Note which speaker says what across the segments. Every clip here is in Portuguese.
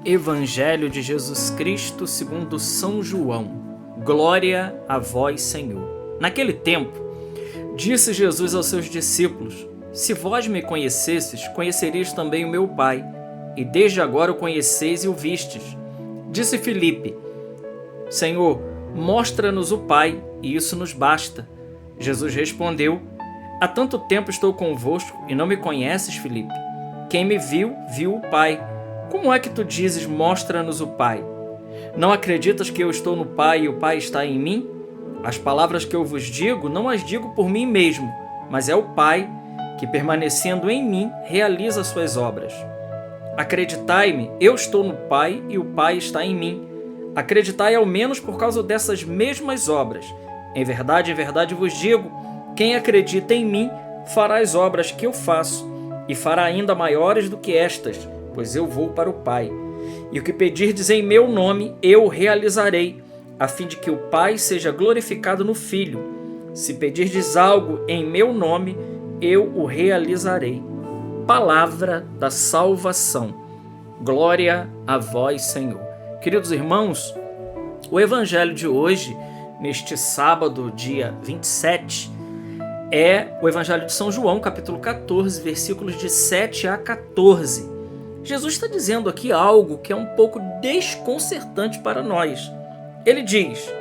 Speaker 1: Evangelho de Jesus Cristo segundo São João. Glória a vós, Senhor. Naquele tempo, disse Jesus aos seus discípulos: Se vós me conhecesses, conhecereis também o meu Pai, e desde agora o conheceis e o vistes. Disse Filipe: Senhor, mostra-nos o Pai, e isso nos basta. Jesus respondeu: Há tanto tempo estou convosco, e não me conheces, Filipe? Quem me viu, viu o Pai. Como é que tu dizes, mostra-nos o Pai? Não acreditas que eu estou no Pai e o Pai está em mim? As palavras que eu vos digo, não as digo por mim mesmo, mas é o Pai que, permanecendo em mim, realiza suas obras. Acreditai-me, eu estou no Pai e o Pai está em mim. Acreditai ao menos por causa dessas mesmas obras. Em verdade vos digo, quem acredita em mim fará as obras que eu faço, e fará ainda maiores do que estas, pois eu vou para o Pai. E o que pedirdes em meu nome, eu realizarei, a fim de que o Pai seja glorificado no Filho. Se pedirdes algo em meu nome, eu o realizarei. Palavra da salvação. Glória a vós, Senhor. Queridos irmãos, o Evangelho de hoje, neste sábado, dia 27, é o Evangelho de São João, capítulo 14, versículos de 7 a 14. Jesus está dizendo aqui algo que é um pouco desconcertante para nós. Ele diz: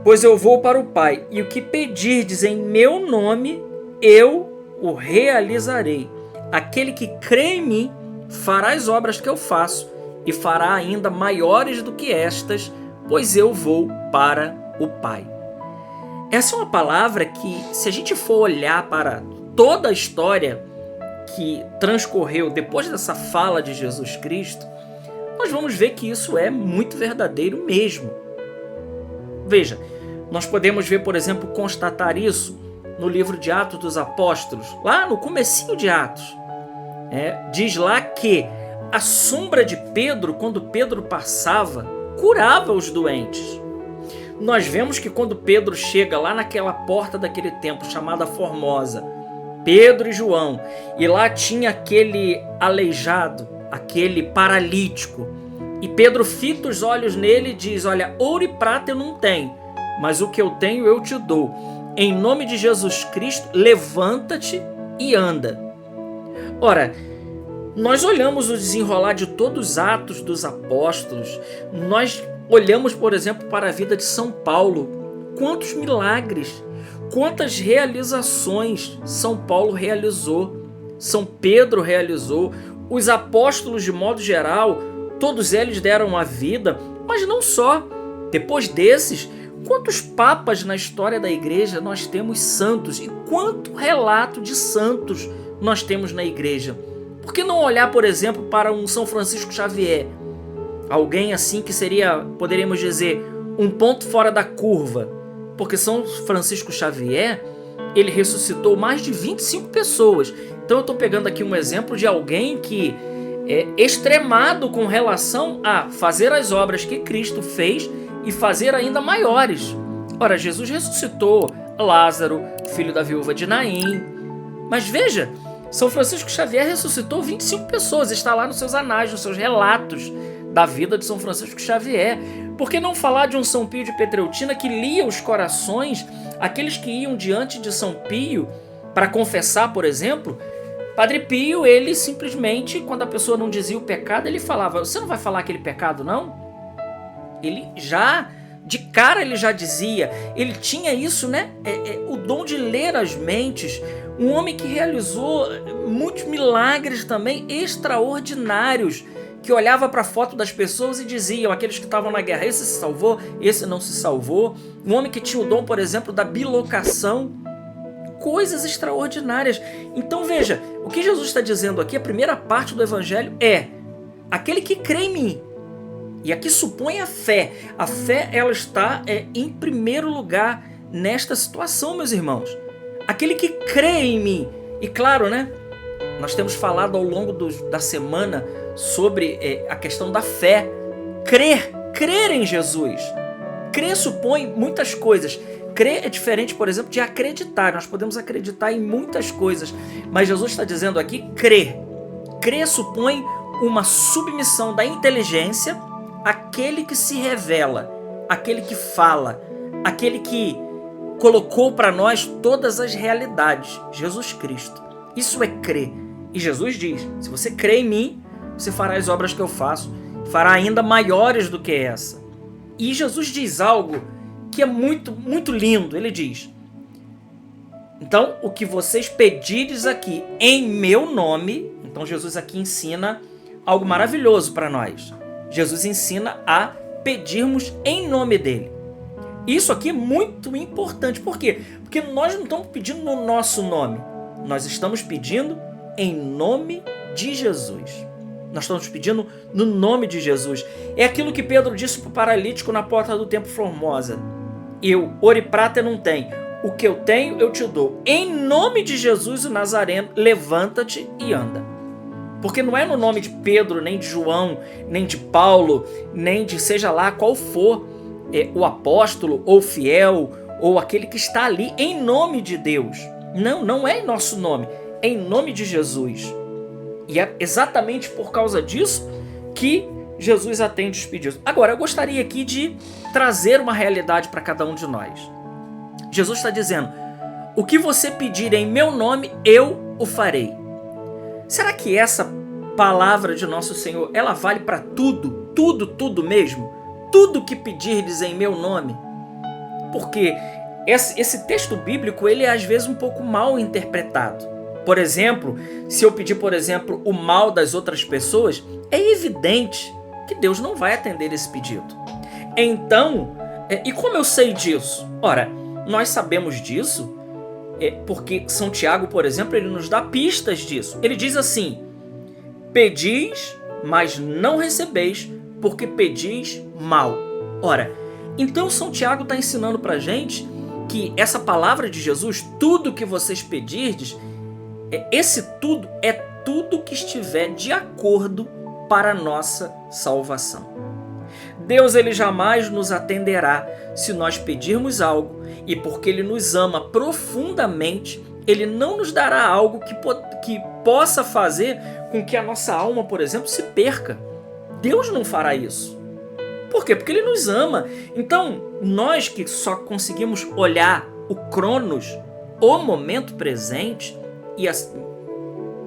Speaker 1: Pois eu vou para o Pai, e o que pedirdes em meu nome, eu o realizarei. Aquele que crê em mim fará as obras que eu faço, e fará ainda maiores do que estas, pois eu vou para o Pai. Essa é uma palavra que, se a gente for olhar para toda a história que transcorreu depois dessa fala de Jesus Cristo, nós vamos ver que isso é muito verdadeiro mesmo. Veja, nós podemos ver, por exemplo, constatar isso no livro de Atos dos Apóstolos, lá no comecinho de Atos. Diz lá que a sombra de Pedro, quando Pedro passava, curava os doentes. Nós vemos que quando Pedro chega lá naquela porta daquele templo chamada Formosa, Pedro e João, e lá tinha aquele aleijado, aquele paralítico, e Pedro fita os olhos nele e diz: Olha, ouro e prata eu não tenho, mas o que eu tenho eu te dou. Em nome de Jesus Cristo, levanta-te e anda. Ora, nós olhamos o desenrolar de todos os atos dos apóstolos, nós olhamos, por exemplo, para a vida de São Paulo. Quantos milagres, quantas realizações São Paulo realizou, São Pedro realizou, os apóstolos de modo geral, todos eles deram a vida, mas não só. Depois desses, quantos papas na história da igreja nós temos santos e quanto relato de santos nós temos na igreja? Por que não olhar, por exemplo, para um São Francisco Xavier? Alguém assim que seria, poderíamos dizer, um ponto fora da curva. Porque São Francisco Xavier, ele ressuscitou mais de 25 pessoas. Então eu estou pegando aqui um exemplo de alguém que é extremado com relação a fazer as obras que Cristo fez e fazer ainda maiores. Ora, Jesus ressuscitou Lázaro, filho da viúva de Naim. Mas veja, São Francisco Xavier ressuscitou 25 pessoas. Está lá nos seus anais, nos seus relatos da vida de São Francisco Xavier. Por que não falar de um São Pio de Petreutina que lia os corações, aqueles que iam diante de São Pio para confessar, por exemplo? Padre Pio, ele simplesmente, quando a pessoa não dizia o pecado, ele falava: Você não vai falar aquele pecado, não? Ele já, de cara, ele já dizia. Ele tinha isso, né? O dom de ler as mentes. Um homem que realizou muitos milagres também extraordinários, que olhava para a foto das pessoas e diziam, aqueles que estavam na guerra: esse se salvou, esse não se salvou. Um homem que tinha o dom, por exemplo, da bilocação. Coisas extraordinárias. Então veja, o que Jesus está dizendo aqui, a primeira parte do Evangelho é: aquele que crê em mim. E aqui supõe a fé. A fé, ela está em primeiro lugar nesta situação, meus irmãos. Aquele que crê em mim. E claro, né? Nós temos falado ao longo da semana sobre a questão da fé. Crer em Jesus. Crer supõe muitas coisas. Crer é diferente, por exemplo, de acreditar. Nós podemos acreditar em muitas coisas, mas Jesus está dizendo aqui crer. Crer supõe uma submissão da inteligência àquele que se revela, àquele que fala, aquele que colocou para nós todas as realidades, Jesus Cristo. Isso é crer. E Jesus diz, se você crê em mim, você fará as obras que eu faço, fará ainda maiores do que essa. E Jesus diz algo que é muito, muito lindo. Ele diz, então, o que vocês pedires aqui em meu nome, então Jesus aqui ensina algo maravilhoso para nós. Jesus ensina a pedirmos em nome dele. Isso aqui é muito importante. Por quê? Porque nós não estamos pedindo no nosso nome. Nós estamos pedindo em nome de Jesus. Nós estamos pedindo no nome de Jesus. É aquilo que Pedro disse para o paralítico na porta do templo Formosa. Ouro e prata não tenho. O que eu tenho, eu te dou. Em nome de Jesus o Nazareno, levanta-te e anda. Porque não é no nome de Pedro, nem de João, nem de Paulo, nem de seja lá qual for o apóstolo, ou fiel, ou aquele que está ali em nome de Deus. Não, não é em nosso nome, é em nome de Jesus. E é exatamente por causa disso que Jesus atende os pedidos. Agora, eu gostaria aqui de trazer uma realidade para cada um de nós. Jesus está dizendo, o que você pedir em meu nome, eu o farei. Será que essa palavra de nosso Senhor, ela vale para tudo? Tudo mesmo? Tudo que pedirdes em meu nome? Porque esse texto bíblico, ele é às vezes um pouco mal interpretado. Por exemplo, se eu pedir, por exemplo, o mal das outras pessoas, é evidente que Deus não vai atender esse pedido. Então, e como eu sei disso? Ora, nós sabemos disso porque São Tiago, por exemplo, ele nos dá pistas disso. Ele diz assim, pedis, mas não recebeis, porque pedis mal. Ora, então São Tiago está ensinando para a gente que essa palavra de Jesus, tudo que vocês pedirdes, esse tudo é tudo que estiver de acordo para a nossa salvação. Deus, ele jamais nos atenderá se nós pedirmos algo e porque ele nos ama profundamente, ele não nos dará algo que possa fazer com que a nossa alma, por exemplo, se perca. Deus não fará isso. Por quê? Porque ele nos ama. Então, nós que só conseguimos olhar o cronos, o momento presente, e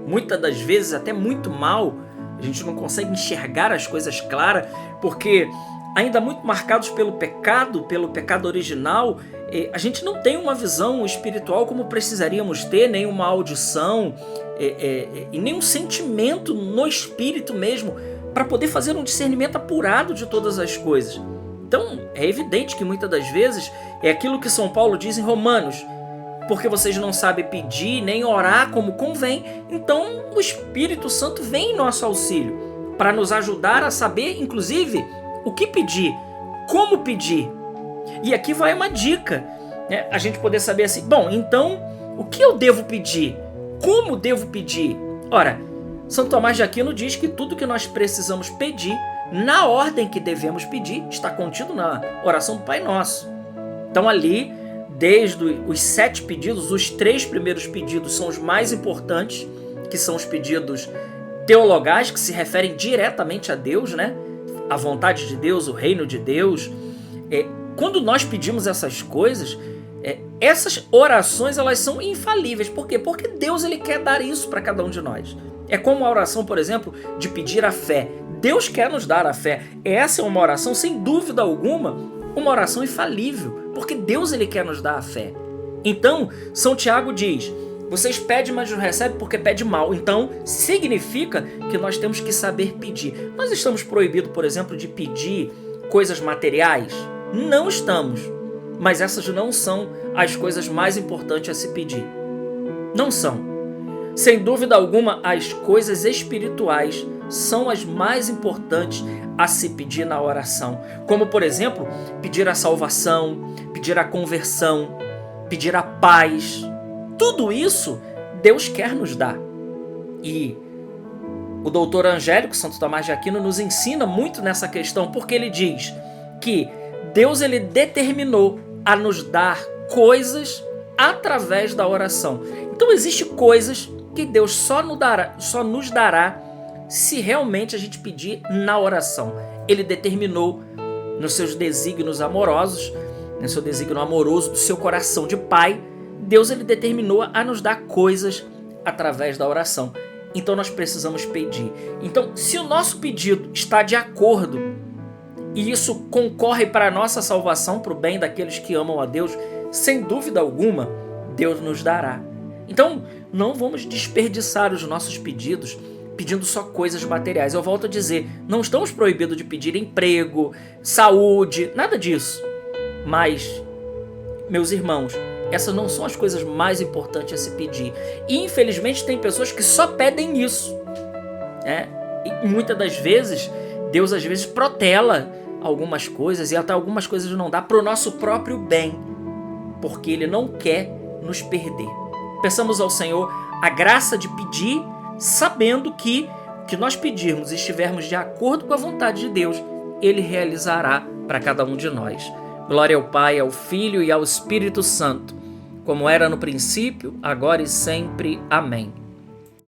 Speaker 1: muitas das vezes até muito mal, a gente não consegue enxergar as coisas claras, porque ainda muito marcados pelo pecado original, a gente não tem uma visão espiritual como precisaríamos ter, nem uma audição, e nem um sentimento no espírito mesmo, para poder fazer um discernimento apurado de todas as coisas. Então, é evidente que muitas das vezes é aquilo que São Paulo diz em Romanos, porque vocês não sabem pedir nem orar como convém, então o Espírito Santo vem em nosso auxílio para nos ajudar a saber, inclusive, o que pedir, como pedir. E aqui vai uma dica, né? A gente poder saber assim, bom, então, o que eu devo pedir? Como devo pedir? Ora, São Tomás de Aquino diz que tudo que nós precisamos pedir, na ordem que devemos pedir, está contido na oração do Pai Nosso. Então ali, desde os 7 pedidos, os 3 primeiros pedidos são os mais importantes, que são os pedidos teologais, que se referem diretamente a Deus, né? A vontade de Deus, o reino de Deus. Quando nós pedimos essas coisas, essas orações elas são infalíveis. Por quê? Porque Deus ele quer dar isso para cada um de nós. É como a oração, por exemplo, de pedir a fé. Deus quer nos dar a fé. Essa é uma oração, sem dúvida alguma, uma oração infalível, porque Deus ele quer nos dar a fé. Então, São Tiago diz, vocês pedem, mas não recebem porque pedem mal. Então, significa que nós temos que saber pedir. Nós estamos proibidos, por exemplo, de pedir coisas materiais? Não estamos. Mas essas não são as coisas mais importantes a se pedir. Não são. Sem dúvida alguma, as coisas espirituais são as mais importantes a se pedir na oração. Como, por exemplo, pedir a salvação, pedir a conversão, pedir a paz. Tudo isso Deus quer nos dar. E o doutor Angélico, Santo Tomás de Aquino, nos ensina muito nessa questão, porque ele diz que Deus ele determinou a nos dar coisas através da oração. Então existem coisas que Deus só nos dará se realmente a gente pedir na oração. Ele determinou nos seus desígnios amorosos, no seu desígnio amoroso do seu coração de pai, Deus ele determinou a nos dar coisas através da oração. Então nós precisamos pedir. Então, se o nosso pedido está de acordo e isso concorre para a nossa salvação, para o bem daqueles que amam a Deus, sem dúvida alguma, Deus nos dará. Então, não vamos desperdiçar os nossos pedidos pedindo só coisas materiais. Eu volto a dizer, não estamos proibidos de pedir emprego, saúde, nada disso. Mas, meus irmãos, essas não são as coisas mais importantes a se pedir. E, infelizmente, tem pessoas que só pedem isso. E muitas das vezes, Deus às vezes protela algumas coisas e até algumas coisas não dá para o nosso próprio bem, porque Ele não quer nos perder. Peçamos ao Senhor a graça de pedir, sabendo que o que nós pedirmos e estivermos de acordo com a vontade de Deus, Ele realizará para cada um de nós. Glória ao Pai, ao Filho e ao Espírito Santo, como era no princípio, agora e sempre. Amém.